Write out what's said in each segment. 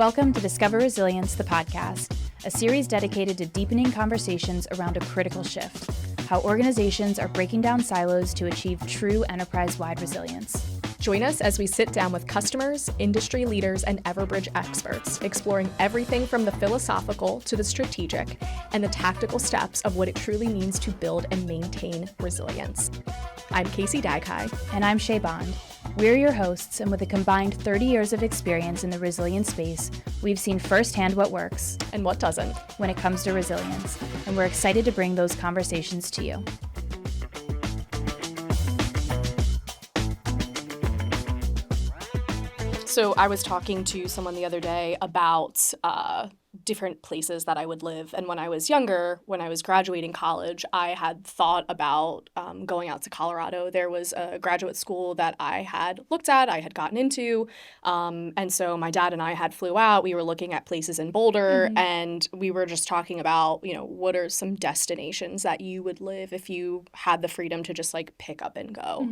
Welcome to Discover Resilience, the podcast, a series dedicated to deepening conversations around a critical shift, how organizations are breaking down silos to achieve true enterprise-wide resilience. Join us as we sit down with customers, industry leaders, and Everbridge experts, exploring everything from the philosophical to the strategic and the tactical steps of what it truly means to build and maintain resilience. I'm Casey Daghai. And I'm Shay Bond. We're your hosts, and with a combined 30 years of experience in the resilience space, we've seen firsthand what works and what doesn't when it comes to resilience, and we're excited to bring those conversations to you. So I was talking to someone the other day about different places that I would live. And when I was younger, when I was graduating college, I had thought about going out to Colorado. There was a graduate school that I had looked at, I had gotten into. And so my dad and I had flew out. We were looking at places in Boulder, and we were just talking about, what are some destinations that you would live if you had the freedom to just like pick up and go.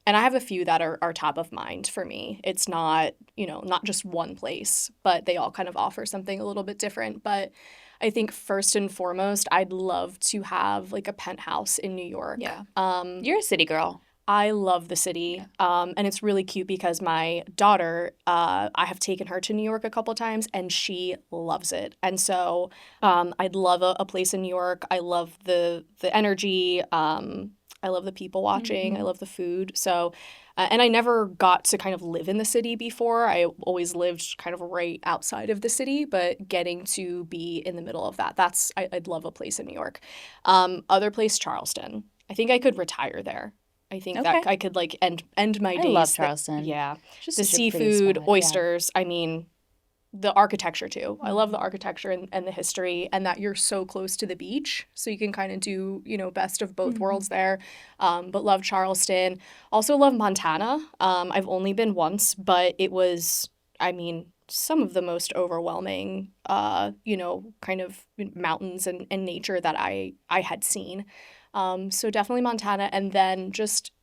And I have a few that are top of mind for me. It's not, not just one place, but they all kind of offer something a little bit different. But I think first and foremost, I'd love to have like a penthouse in New York. Yeah. You're a city girl. I love the city. And it's really cute because my daughter, I have taken her to New York a couple times and she loves it. And so I'd love a place in New York. I love the energy. I love the people watching. I love the food. So, and I never got to kind of live in the city before. I always lived kind of right outside of the city, but getting to be in the middle of that, I'd love a place in New York. Other place, Charleston. I think I could retire there. I think that I could like end my days. I love Charleston. The seafood, oysters. I mean, the architecture too. I love the architecture and the history, and that you're so close to the beach, so you can kind of do, best of both worlds there. But love Charleston. Also love Montana. I've only been once, but it was, some of the most overwhelming, kind of mountains and nature that I had seen. So definitely Montana, and then just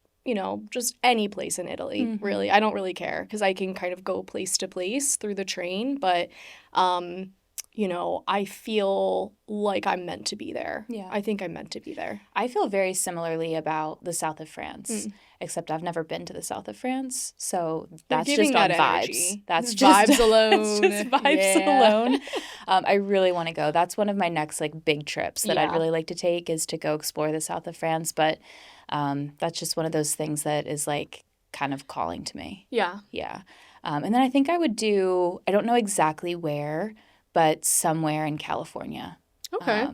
any place in Italy, really. I don't really care because I can kind of go place to place through the train, but, I feel like I'm meant to be there. Yeah. I think I'm meant to be there. I feel very similarly about the south of France, except I've never been to the south of France, so that's just on vibes. That's just vibes alone. Just vibes alone. I really want to go. That's one of my next big trips that I'd really like to take, is to go explore the south of France, but that's just one of those things that is kind of calling to me. Yeah. Yeah. And then I think I would do, I don't know exactly where, but somewhere in California. Okay.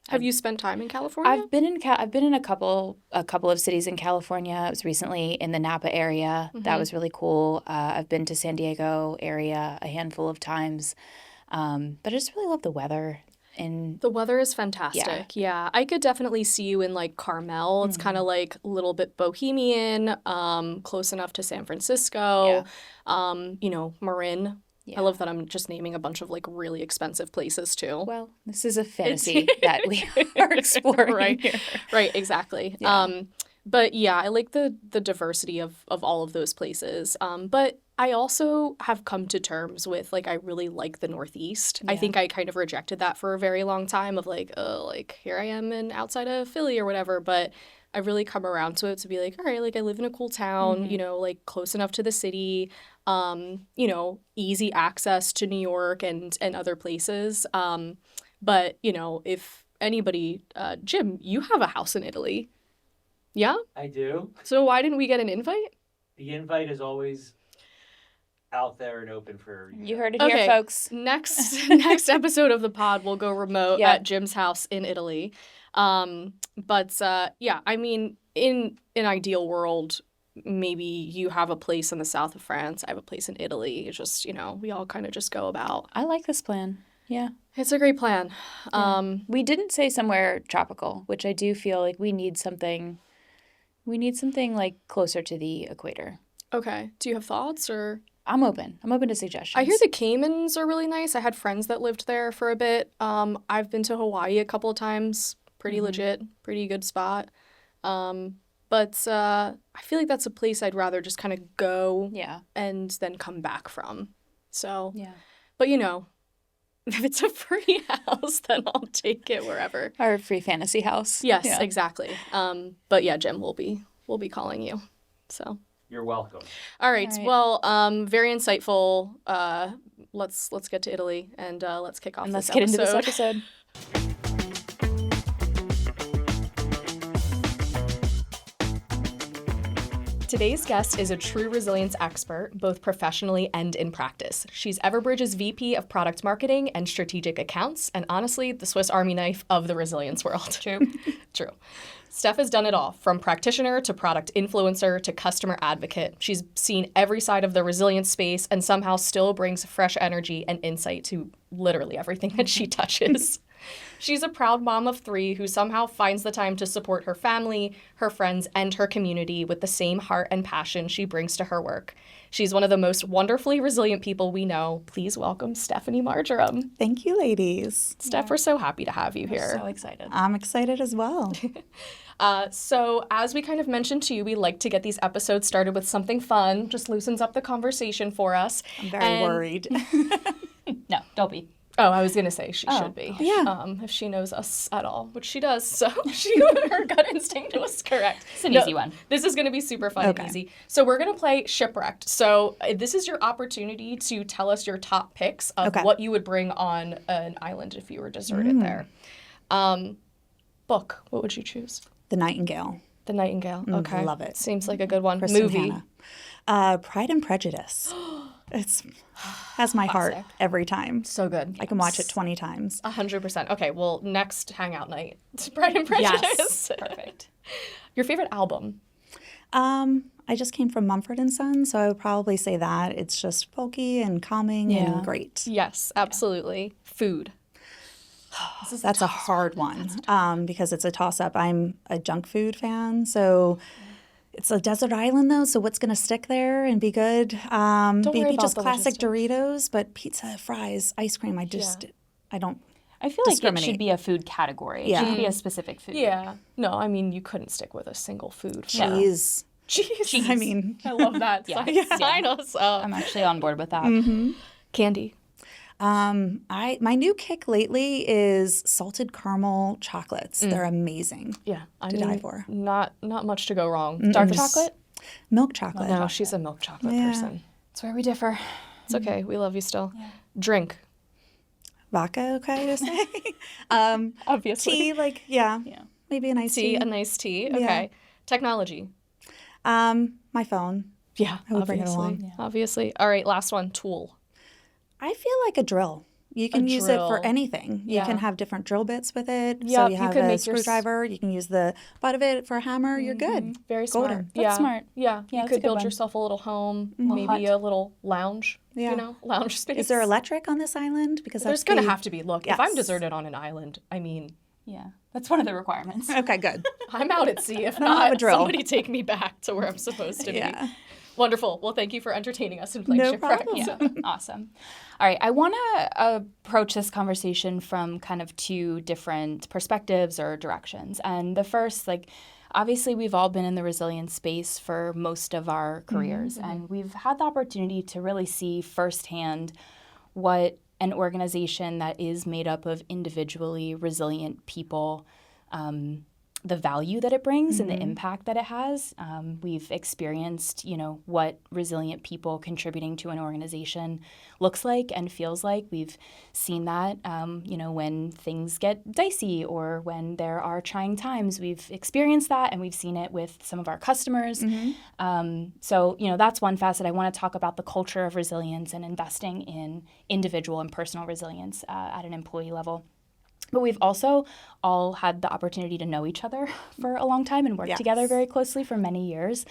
Have you spent time in California? I've been in a couple of cities in California. I was recently in the Napa area. That was really cool. I've been to San Diego area a handful of times. But I just really love the weather. And the weather is fantastic. Yeah. I could definitely see you in Carmel. It's kind of a little bit bohemian, close enough to San Francisco. Marin. Yeah. I love that I'm just naming a bunch of really expensive places too. Well, this is a fantasy that we are exploring right here. Right, exactly. Yeah. But yeah, I like the diversity of all of those places. But I also have come to terms with I really like the Northeast. Yeah. I think I kind of rejected that for a very long time of here I am outside of Philly or whatever, but I've really come around to it to be all right, I live in a cool town, close enough to the city, easy access to New York and other places. But, if anybody, Jim, you have a house in Italy. Yeah? I do. So why didn't we get an invite? The invite is always out there and open for you heard it here, folks. Next episode of the pod will go remote at Jim's house in Italy. But in an ideal world, maybe you have a place in the south of France, I have a place in Italy. It's just, we all kind of just go about. I like this plan. Yeah. It's a great plan. Yeah. We didn't say somewhere tropical, which I do feel we need something closer to the equator. Okay. Do you have thoughts or? I'm open to suggestions. I hear the Caymans are really nice. I had friends that lived there for a bit. I've been to Hawaii a couple of times. Pretty legit, pretty good spot. But I feel like that's a place I'd rather just kind of go and then come back from. So, Yeah. but if it's a free house, then I'll take it wherever. Our free fantasy house. Yes, Yeah. exactly. But yeah, Jim, we'll be calling you. So. You're welcome. All right. All right. Well, very insightful. Let's get to Italy and let's kick off And let's this get into episode. this episode. Today's guest is a true resilience expert, both professionally and in practice. She's Everbridge's VP of Product Marketing and Strategic Accounts, and honestly, the Swiss Army knife of the resilience world. True. True. Steph has done it all, from practitioner to product influencer to customer advocate. She's seen every side of the resilience space and somehow still brings fresh energy and insight to literally everything that she touches. She's a proud mom of 3 who somehow finds the time to support her family, her friends, and her community with the same heart and passion she brings to her work. She's one of the most wonderfully resilient people we know. Please welcome Stephanie Marjoram. Thank you, ladies. Steph, we're so happy to have you here. So excited. I'm excited as well. So as we kind of mentioned to you, we like to get these episodes started with something fun, just loosens up the conversation for us. I'm very worried. No, don't be. Oh, I was going to say she should be. Yeah. If she knows us at all, which she does. So her gut instinct was correct. It's an easy one. This is going to be super fun and Okay. easy. So we're going to play Shipwrecked. So this is your opportunity to tell us your top picks of Okay. what you would bring on an island if you were deserted there. Book, what would you choose? The Nightingale. The Nightingale. Okay. love it. Seems like a good one. Kristen Movie. Hanna. Pride and Prejudice. It's has my heart Classic. every time. So good. I can watch it 20 times. 100%. Okay, well, next hangout night. Pride and Prejudice. Yes. Perfect. Your favorite album? I just came from Mumford and Sons, so I would probably say that. It's just folky and calming Yeah. and great. Yes, absolutely. Food. That's a hard one because it's a toss-up. I'm a junk food fan, so it's a desert island, though, so what's going to stick there and be good? worry Maybe about just the classic logistics. Doritos, but pizza, fries, ice cream, I don't. I feel like it Discriminate. should be a food category. It Yeah. shouldn't be a specific food. Yeah. No, I mean, you couldn't stick with a single food. No. Cheese. Jeez. I mean, I love that. Yes. Sign us up. I'm actually on board with that. Candy. my new kick lately is salted caramel chocolates. They're amazing. Yeah. I To mean, die for. Not much to go wrong. Dark chocolate? Milk chocolate. No, she's a milk chocolate Yeah. person. That's where we differ. It's okay. We love you still. Drink. Vodka, okay to say. Obviously. Tea, Yeah. maybe a nice Tea, tea. a nice tea. Okay. Technology. My phone. Yeah. I would bring it obviously. along. Obviously. All right, last one. Tool. I feel like a drill. You can use it for drill. anything. You Yeah. can have different drill bits with it. Yep, So you you have could a make your screwdriver. You can use the butt of it for a hammer. You're good. Very smart. Golden. That's yeah. smart. Yeah. Yeah, You that's a could good build one. yourself a little home, Little maybe hut. a little lounge. Yeah. You know, lounge space. Is there electric on this island? Because There's that's going to the- have to be. Look, if I'm Yes. deserted on an island, I mean, Yeah. That's one of the requirements. Okay, good. I'm out at sea. If I don't have a not, drill. somebody take me back to where I'm supposed to be. Yeah. Wonderful. Well, thank you for entertaining us and playing No Shipwrecked. problem. Yeah, awesome. All right, I want to approach this conversation from kind of 2 different perspectives or directions. And the first, obviously we've all been in the resilience space for most of our careers, and we've had the opportunity to really see firsthand what an organization that is made up of individually resilient people, the value that it brings and the impact that it has. We've experienced, what resilient people contributing to an organization looks like and feels like. We've seen that, when things get dicey or when there are trying times. We've experienced that, and we've seen it with some of our customers. So, that's one facet. I want to talk about the culture of resilience and investing in individual and personal resilience at an employee level. But we've also all had the opportunity to know each other for a long time and work Yes. together very closely for many years.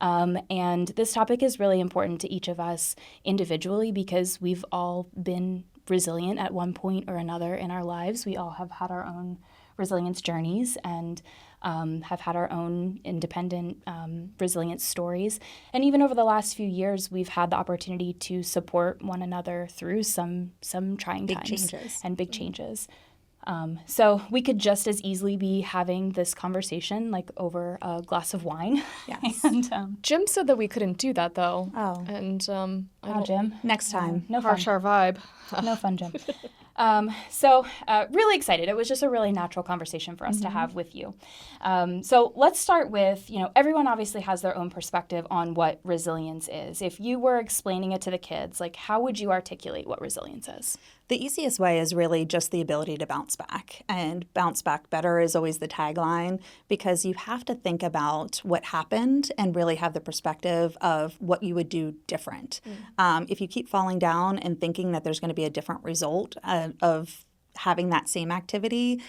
And this topic is really important to each of us individually because we've all been resilient at one point or another in our lives. We all have had our own resilience journeys and have had our own independent resilience stories. And even over the last few years, we've had the opportunity to support one another through some trying Big times changes. and big changes. So we could just as easily be having this conversation over a glass of wine. Yes. And Jim said that we couldn't do that, though. Oh. And Wow, Jim. Next time. No fun. Harsh our vibe. No fun, Jim. Really excited. It was just a really natural conversation for us to have with you. So let's start with, everyone obviously has their own perspective on what resilience is. If you were explaining it to the kids, like, how would you articulate what resilience is? The easiest way is really just the ability to bounce back. And bounce back better is always the tagline, because you have to think about what happened and really have the perspective of what you would do different. If you keep falling down and thinking that there's going to be a different result of having that same activity,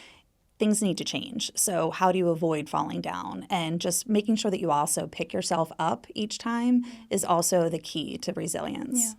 things need to change. So how do you avoid falling down? And just making sure that you also pick yourself up each time is also the key to resilience. Yeah.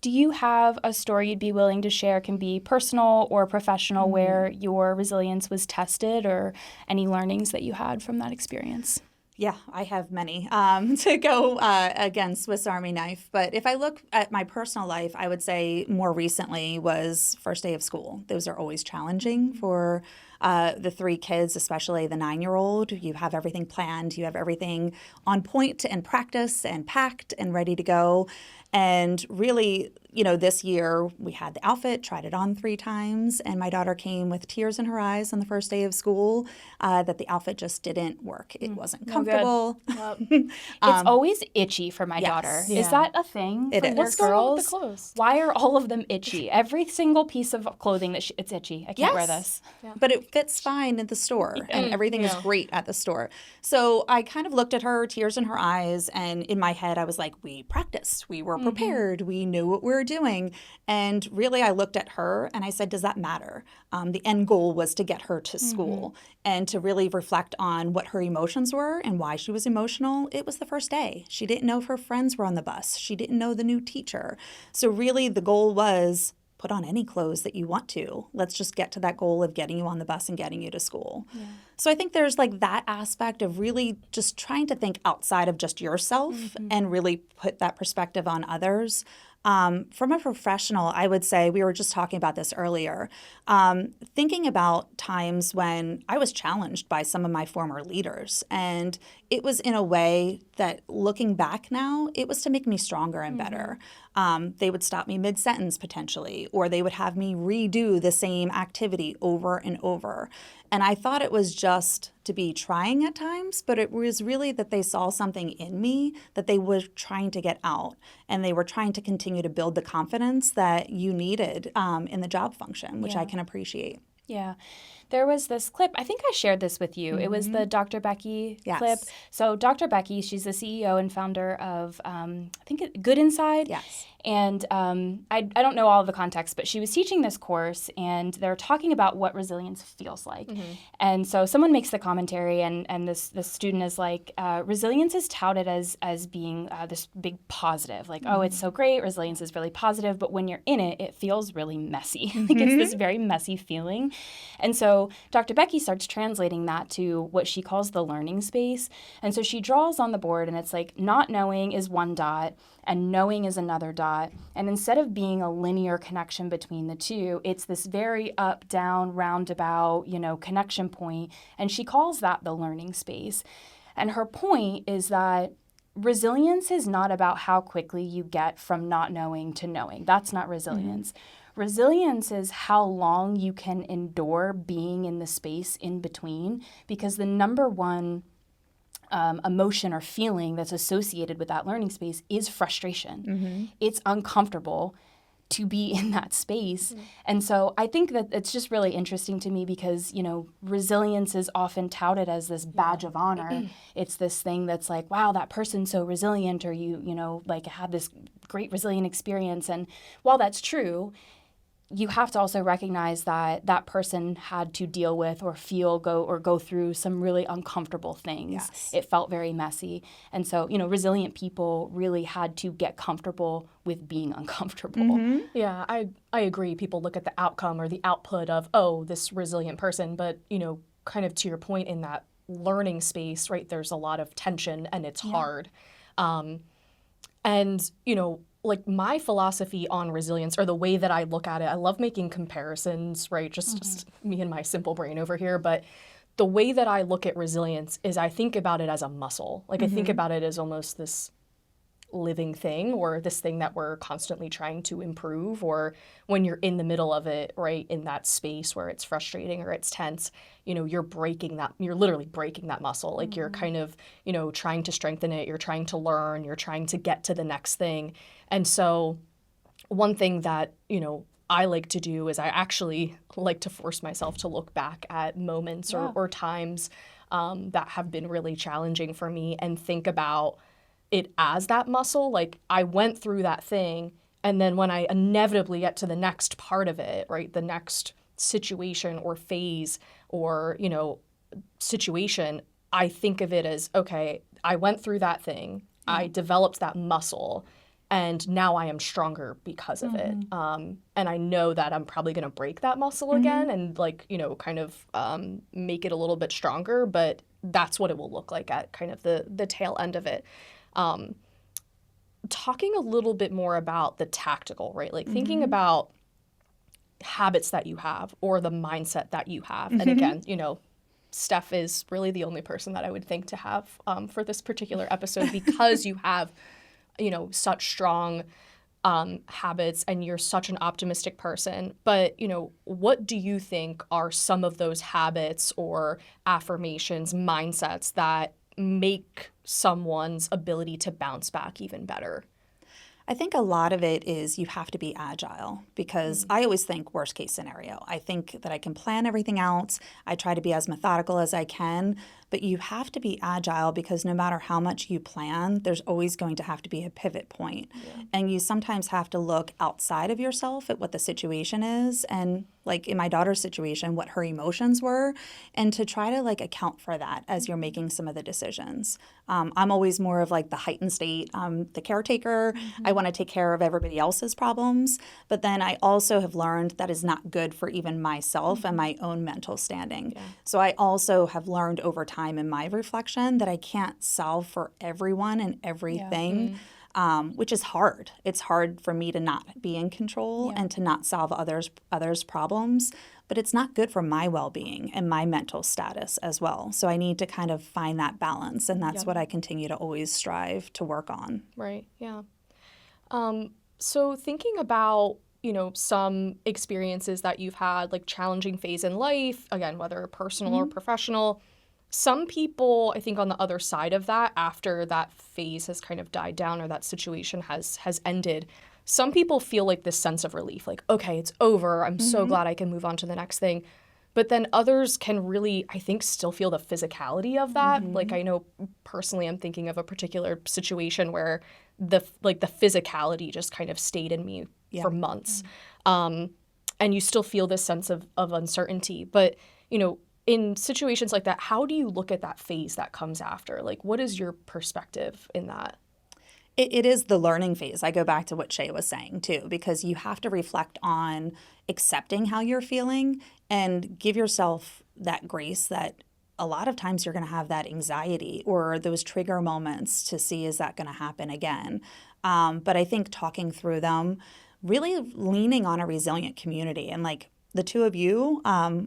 Do you have a story you'd be willing to share? It can be personal or professional, where your resilience was tested, or any learnings that you had from that experience? Yeah, I have many to go again, Swiss Army knife. But if I look at my personal life, I would say more recently was first day of school. Those are always challenging for the 3 kids, especially the 9-year-old. You have everything planned. You have everything on point and practice and packed and ready to go. And really, this year we had the outfit, tried it on 3 times, and my daughter came with tears in her eyes on the first day of school that the outfit just didn't work. It wasn't comfortable. It's always itchy for my daughter. Yeah. Is that a thing It for is. your What's going on with girls? the clothes? Why are all of them itchy? Every single piece of clothing it's itchy. I can't wear this. But it fits fine at the store, and everything is great at the store. So I kind of looked at her, tears in her eyes, and in my head I was like, we practiced, we were prepared, we knew what we were doing. And really I looked at her and I said, does that matter? The end goal was to get her to school and to really reflect on what her emotions were and why she was emotional. It was the first day. She didn't know if her friends were on the bus. She didn't know the new teacher. So really the goal was, put on any clothes that you want to. Let's just get to that goal of getting you on the bus and getting you to school. Yeah. So I think there's like that aspect of really just trying to think outside of just yourself and really put that perspective on others. From a professional, I would say, we were just talking about this earlier, thinking about times when I was challenged by some of my former leaders. And it was in a way that, looking back now, it was to make me stronger and better. They would stop me mid-sentence potentially, or they would have me redo the same activity over and over. And I thought it was just to be trying at times, but it was really that they saw something in me that they were trying to get out, and they were trying to continue to build the confidence that you needed in the job function, which I can appreciate. Yeah. There was this clip, I think I shared this with you. It was the Dr. Becky clip. So Dr. Becky, she's the CEO and founder of, I think, Good Inside. Yes. And I don't know all of the context, but she was teaching this course, and they're talking about what resilience feels like. And so someone makes the commentary, and this student is like, resilience is touted as being this big positive. Like, oh, it's so great. Resilience is really positive. But when you're in it, it feels really messy. Like, it's this very messy feeling. And so Dr. Becky starts translating that to what she calls the learning space. And so she draws on the board, and it's like, not knowing is one dot and knowing is another dot. And instead of being a linear connection between the two, it's this very up, down, roundabout, connection point. And she calls that the learning space. And her point is that resilience is not about how quickly you get from not knowing to knowing. That's not resilience. Resilience is how long you can endure being in the space in between, because the number one emotion or feeling that's associated with that learning space is frustration. It's uncomfortable to be in that space. And so I think that it's just really interesting to me because, resilience is often touted as this badge of honor. It's this thing that's like, wow, that person's so resilient, or had this great resilient experience. And while that's true, you have to also recognize that that person had to deal with or go through some really uncomfortable things. Yes. It felt very messy. And so, resilient people really had to get comfortable with being uncomfortable. Yeah, I agree. People look at the outcome or the output of, oh, this resilient person, but, kind of to your point, in that learning space, right, there's a lot of tension and it's hard. And, like my philosophy on resilience, or the way that I look at it, I love making comparisons, right? Just me and my simple brain over here. But the way that I look at resilience is I think about it as a muscle. Like I think about it as almost this living thing, or this thing that we're constantly trying to improve, or when you're in the middle of it, right, in that space where it's frustrating or it's tense, you're literally breaking that muscle. Like you're kind of, trying to strengthen it, you're trying to learn, you're trying to get to the next thing. And so one thing that, I like to do is I actually like to force myself to look back at moments or times that have been really challenging for me and think about it as that muscle. Like I went through that thing, and then when I inevitably get to the next part of it, right, the next situation or phase or, situation, I think of it as, okay, I went through that thing, I developed that muscle, and now I am stronger because of it. And I know that I'm probably going to break that muscle again and kind of make it a little bit stronger, but that's what it will look like at kind of the tail end of it. Talking a little bit more about the tactical, right? Like thinking about habits that you have or the mindset that you have. And again, Steph is really the only person that I would think to have for this particular episode because you have such strong habits and you're such an optimistic person. But, what do you think are some of those habits or affirmations, mindsets that make someone's ability to bounce back even better? I think a lot of it is you have to be agile because I always think worst case scenario. I think that I can plan everything out. I try to be as methodical as I can, but you have to be agile because no matter how much you plan, there's always going to have to be a pivot point. Yeah. And you sometimes have to look outside of yourself at what the situation is and like in my daughter's situation, what her emotions were, and to try to account for that as you're making some of the decisions. I'm always more of the heightened state. I'm the caretaker. I want to take care of everybody else's problems. But then I also have learned that is not good for even myself and my own mental standing. Yeah. So I also have learned over time in my reflection that I can't solve for everyone and everything. Yeah. Which is hard. It's hard for me to not be in control and to not solve others' problems, but it's not good for my well-being and my mental status as well. So I need to kind of find that balance, and that's what I continue to always strive to work on. Right, yeah. So thinking about, some experiences that you've had, like challenging phase in life, again, whether personal or professional, some people, I think on the other side of that, after that phase has kind of died down or that situation has ended, some people feel like this sense of relief, like, okay, it's over. I'm so glad I can move on to the next thing. But then others can really, I think, still feel the physicality of that. Like I know personally I'm thinking of a particular situation where the physicality just kind of stayed in me for months. And you still feel this sense of uncertainty. But, in situations like that, how do you look at that phase that comes after? Like, what is your perspective in that? It is the learning phase. I go back to what Shay was saying, too, because you have to reflect on accepting how you're feeling and give yourself that grace that a lot of times you're going to have that anxiety or those trigger moments to see, is that going to happen again? But I think talking through them, really leaning on a resilient community and the two of you,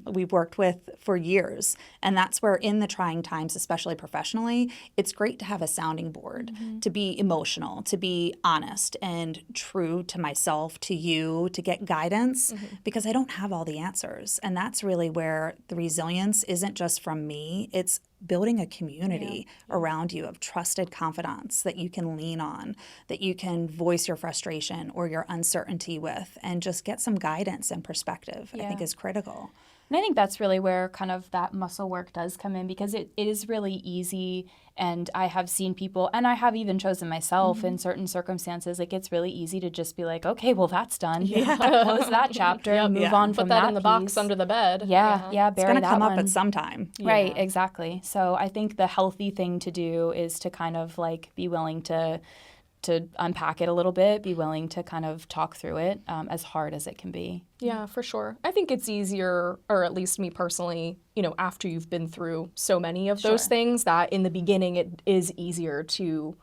we've worked with for years. And that's where in the trying times, especially professionally, it's great to have a sounding board, to be emotional, to be honest and true to myself, to you, to get guidance, because I don't have all the answers. And that's really where the resilience isn't just from me, it's building a community around you of trusted confidants that you can lean on, that you can voice your frustration or your uncertainty with, and just get some guidance and perspective, I think is critical. And I think that's really where kind of that muscle work does come in, because it is really easy. And I have seen people, and I have even chosen myself in certain circumstances, it's really easy to just be like, okay, well, that's done. Close that chapter, move on from Put that in the piece. Box under the bed. Yeah, It's going bury to that come one. up at some time. Right, exactly. So I think the healthy thing to do is to kind of be willing to unpack it a little bit, be willing to kind of talk through it, as hard as it can be. Yeah, for sure. I think it's easier, or at least me personally, after you've been through so many of those things, that in the beginning it is easier to,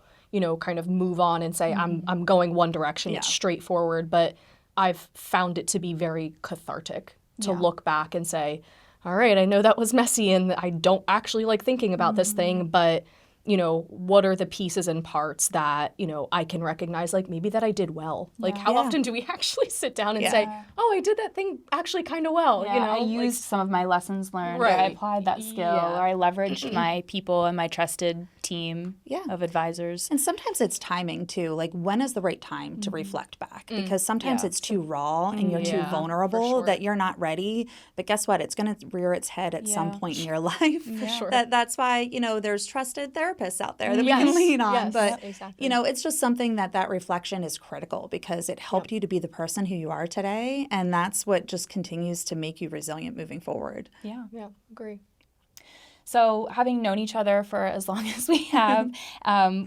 kind of move on and say, I'm going one direction, it's straightforward. But I've found it to be very cathartic to look back and say, all right, I know that was messy and I don't actually like thinking about this thing, but what are the pieces and parts that, I can recognize, like maybe that I did well. Like how often do we actually sit down and say, oh, I did that thing actually kind of well, I used some of my lessons learned, or I applied that skill, or I leveraged my people and my trusted team of advisors. And sometimes it's timing too. Like when is the right time to reflect back? Because sometimes it's too raw and you're too vulnerable that you're not ready. But guess what? It's going to rear its head at some point in your life. For sure. That's why, there's trusted therapists out there that we can lean on. Yes, but, exactly. It's just something that reflection is critical because it helped you to be the person who you are today. And that's what just continues to make you resilient moving forward. Yeah, agree. So having known each other for as long as we have,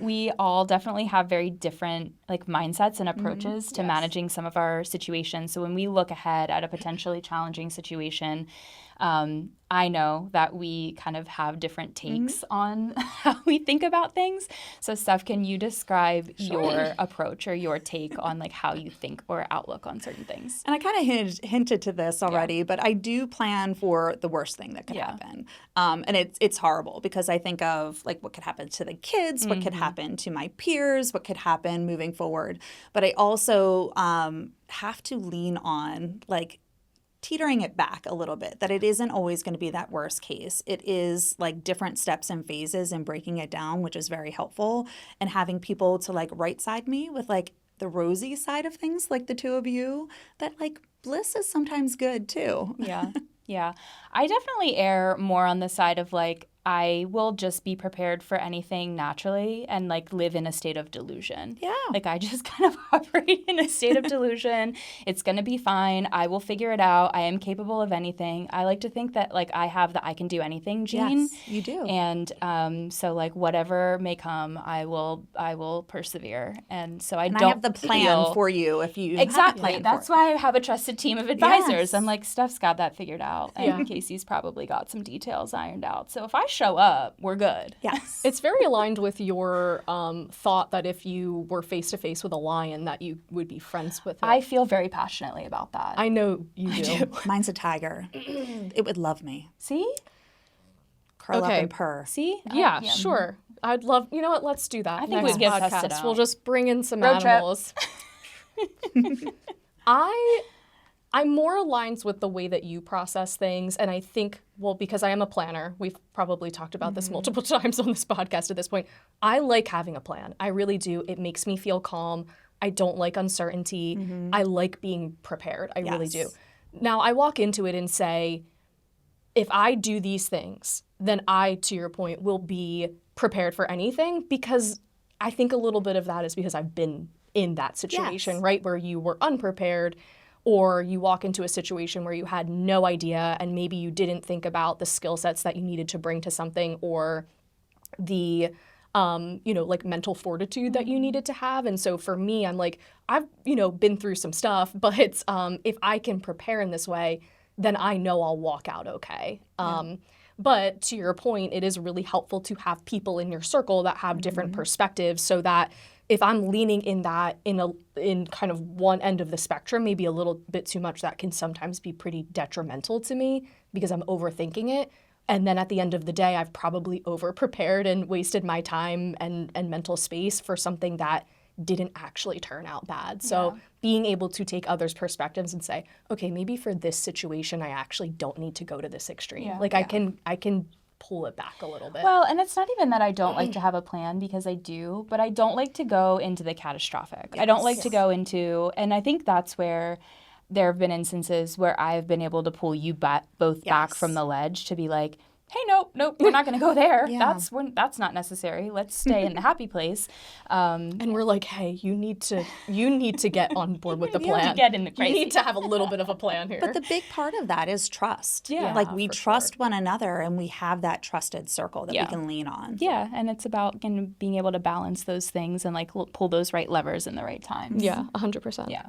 we all definitely have very different mindsets and approaches to managing some of our situations. So when we look ahead at a potentially challenging situation, I know that we kind of have different takes on how we think about things. So Steph, can you describe your approach or your take on how you think or outlook on certain things? And I kind of hinted to this already, but I do plan for the worst thing that could happen. And it's horrible because I think of what could happen to the kids, what could happen to my peers, what could happen moving forward. But I also have to lean on teetering it back a little bit, that it isn't always going to be that worst case. It is different steps and phases and breaking it down, which is very helpful. And having people to right side me with the rosy side of things, like the two of you, that bliss is sometimes good too. Yeah. Yeah. I definitely err more on the side of I will just be prepared for anything naturally and live in a state of delusion. Yeah. I just kind of operate in a state of delusion. It's going to be fine. I will figure it out. I am capable of anything. I like to think that I have the I can do anything gene. Yes, you do. And so whatever may come, I will persevere. And so I have the plan for you if you exactly. That's why I have a trusted team of advisors. Yes. I'm Steph's got that figured out, and Casey's probably got some details ironed out. So if I show up, we're good. Yes. It's very aligned with your thought that if you were face to face with a lion, that you would be friends with it. I feel very passionately about that. I know you do. Mine's a tiger. It would love me. See? Curl up and purr. See? Yeah, sure. I'd love. You know what? Let's do that. I think next we get podcast. tested out. We'll just bring in some road animals. I'm more aligned with the way that you process things. And I think, because I am a planner, we've probably talked about this multiple times on this podcast at this point. I like having a plan. I really do. It makes me feel calm. I don't like uncertainty. I like being prepared. I really do. Now, I walk into it and say, if I do these things, then I, to your point, will be prepared for anything, because I think a little bit of that is because I've been in that situation, right, where you were unprepared. Or you walk into a situation where you had no idea and maybe you didn't think about the skill sets that you needed to bring to something, or the, mental fortitude that you needed to have. And so for me, I'm I've, been through some stuff, but it's, if I can prepare in this way, then I know I'll walk out okay. But to your point, it is really helpful to have people in your circle that have different perspectives, so that if I'm leaning in that in kind of one end of the spectrum, maybe a little bit too much, that can sometimes be pretty detrimental to me because I'm overthinking it. And then at the end of the day, I've probably over-prepared and wasted my time and mental space for something that didn't actually turn out bad. So being able to take others' perspectives and say, okay, maybe for this situation, I actually don't need to go to this extreme. I can pull it back a little bit. Well, and it's not even that I don't like to have a plan, because I do, but I don't like to go into the catastrophic. I don't like to go into, and I think that's where there have been instances where I've been able to pull you both back from the ledge to be like, hey, nope, we're not going to go there. That's not necessary. Let's stay in the happy place. And we're like, hey, you need to get on board with the plan. You need to get in the crazy. You need to have a little bit of a plan here. But the big part of that is trust. Yeah. We trust one another, and we have that trusted circle that we can lean on. Yeah, and it's about being able to balance those things and pull those right levers in the right times. Yeah, 100%. Yeah.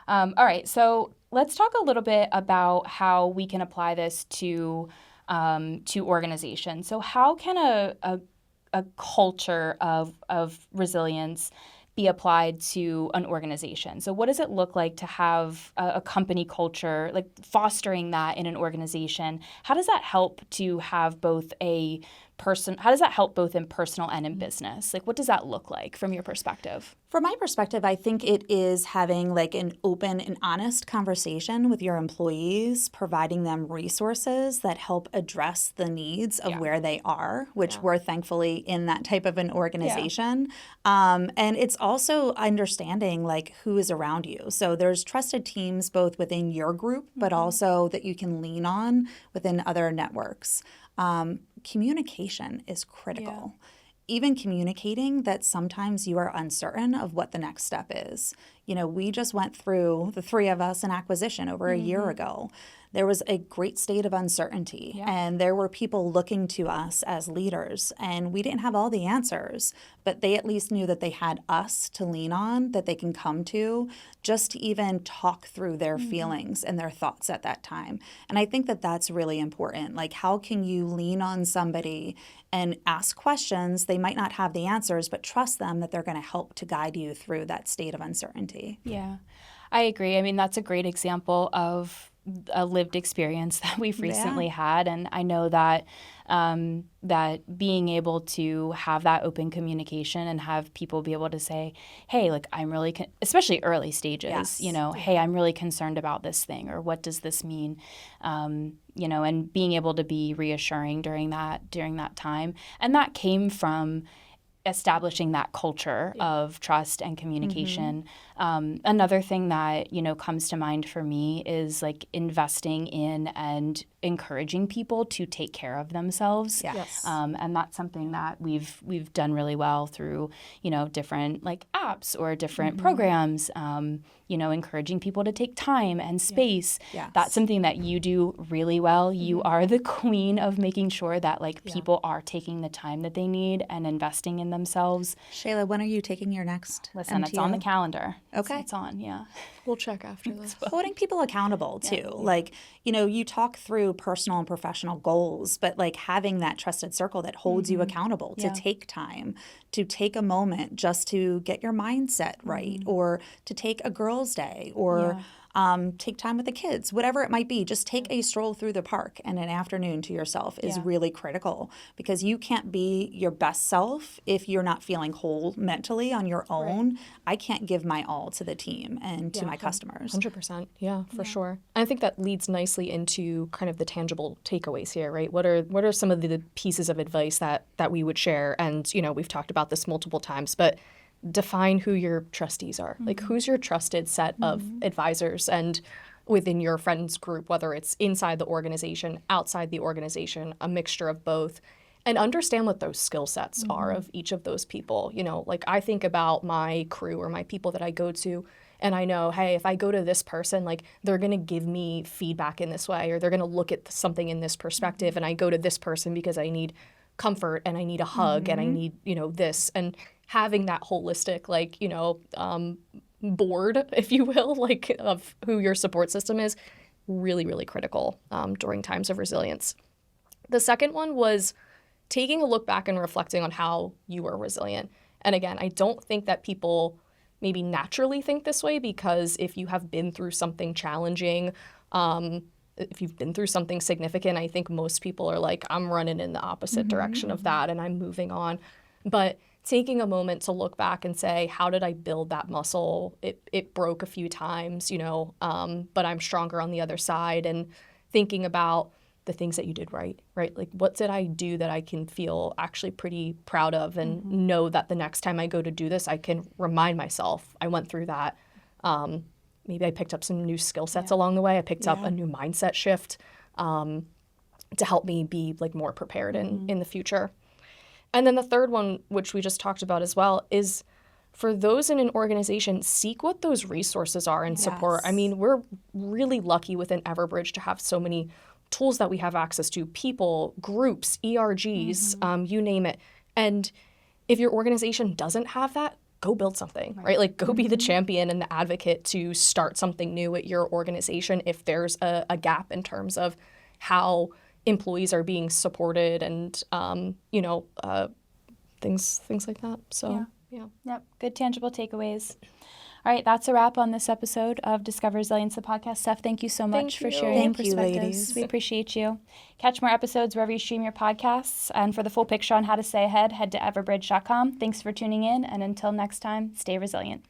All right, so let's talk a little bit about how we can apply this to organization. So how can a culture of resilience be applied to an organization? So what does it look like to have a company culture, fostering that in an organization? How does that help to have both a how does that help both in personal and in business? Like, what does that look like from your perspective? From my perspective, I think it is having like an open and honest conversation with your employees, providing them resources that help address the needs of where they are, which we're thankfully in that type of an organization. And it's also understanding like who is around you. So there's trusted teams both within your group, but also that you can lean on within other networks. Communication is critical. Even communicating that sometimes you are uncertain of what the next step is. You know, we just went through, the three of us, an acquisition over a year ago. There was a great state of uncertainty, and there were people looking to us as leaders, and we didn't have all the answers, but they at least knew that they had us to lean on, that they can come to, just to even talk through their feelings and their thoughts at that time. And I think that that's really important. Like, how can you lean on somebody and ask questions? They might not have the answers, but trust them that they're going to help to guide you through that state of uncertainty. Yeah, I agree. I mean, that's a great example of a lived experience that we've recently had. And I know that that being able to have that open communication and have people be able to say, hey, like, I'm really, especially early stages, you know, hey, I'm really concerned about this thing, or what does this mean? You know, and being able to be reassuring during that time. And that came from establishing that culture of trust and communication. Another thing that, you know, comes to mind for me is like investing in and encouraging people to take care of themselves. And that's something that we've done really well through, you know, different like apps or different programs, you know, encouraging people to take time and space. That's something that you do really well. You are the queen of making sure that like people are taking the time that they need and investing in themselves. Shayla, when are you taking your next Listen, MTO? it's on the calendar. Okay. It's on, We'll check after this. Holding people accountable too. Like, you know, you talk through personal and professional goals, but like having that trusted circle that holds you accountable to take time, to take a moment just to get your mindset right, or to take a girls' day, or take time with the kids, whatever it might be. Just take a stroll through the park and an afternoon to yourself is really critical, because you can't be your best self if you're not feeling whole mentally on your own. I can't give my all to the team and to my customers. 100%. Yeah, for sure. And I think that leads nicely into kind of the tangible takeaways here, right? What are some of the pieces of advice that we would share? And, you know, we've talked about this multiple times, but define who your trustees are. Like, who's your trusted set of advisors, and within your friends group, whether it's inside the organization, outside the organization, a mixture of both, and understand what those skill sets are of each of those people. You know, like, I think about my crew or my people that I go to, and I know, hey, if I go to this person, like, they're going to give me feedback in this way, or they're going to look at something in this perspective, and I go to this person because I need comfort and I need a hug and I need, you know, this. And having that holistic, like, you know, board, if you will, like, of who your support system is, really, really critical during times of resilience. The second one was taking a look back and reflecting on how you were resilient. And again, I don't think that people maybe naturally think this way, because if you have been through something challenging, if you've been through something significant, I think most people are like, I'm running in the opposite direction of that and I'm moving on. But taking a moment to look back and say, how did I build that muscle? It broke a few times, you know, but I'm stronger on the other side. And thinking about the things that you did right? Like, what did I do that I can feel actually pretty proud of, and know that the next time I go to do this, I can remind myself I went through that. Maybe I picked up some new skill sets along the way. I picked up a new mindset shift to help me be like more prepared in the future. And then the third one, which we just talked about as well, is for those in an organization, seek what those resources are and support. I mean, we're really lucky within Everbridge to have so many tools that we have access to, people, groups, ERGs, you name it. And if your organization doesn't have that, go build something, right? Like, go be the champion and the advocate to start something new at your organization if there's a gap in terms of how employees are being supported and, you know, things like that. So, yeah. Yep. Good tangible takeaways. All right, that's a wrap on this episode of Discover Resilience, the podcast. Steph, thank you so much for sharing your Thank you, perspectives. ladies. We appreciate you. Catch more episodes wherever you stream your podcasts. And for the full picture on how to stay ahead, head to everbridge.com. Thanks for tuning in. And until next time, stay resilient.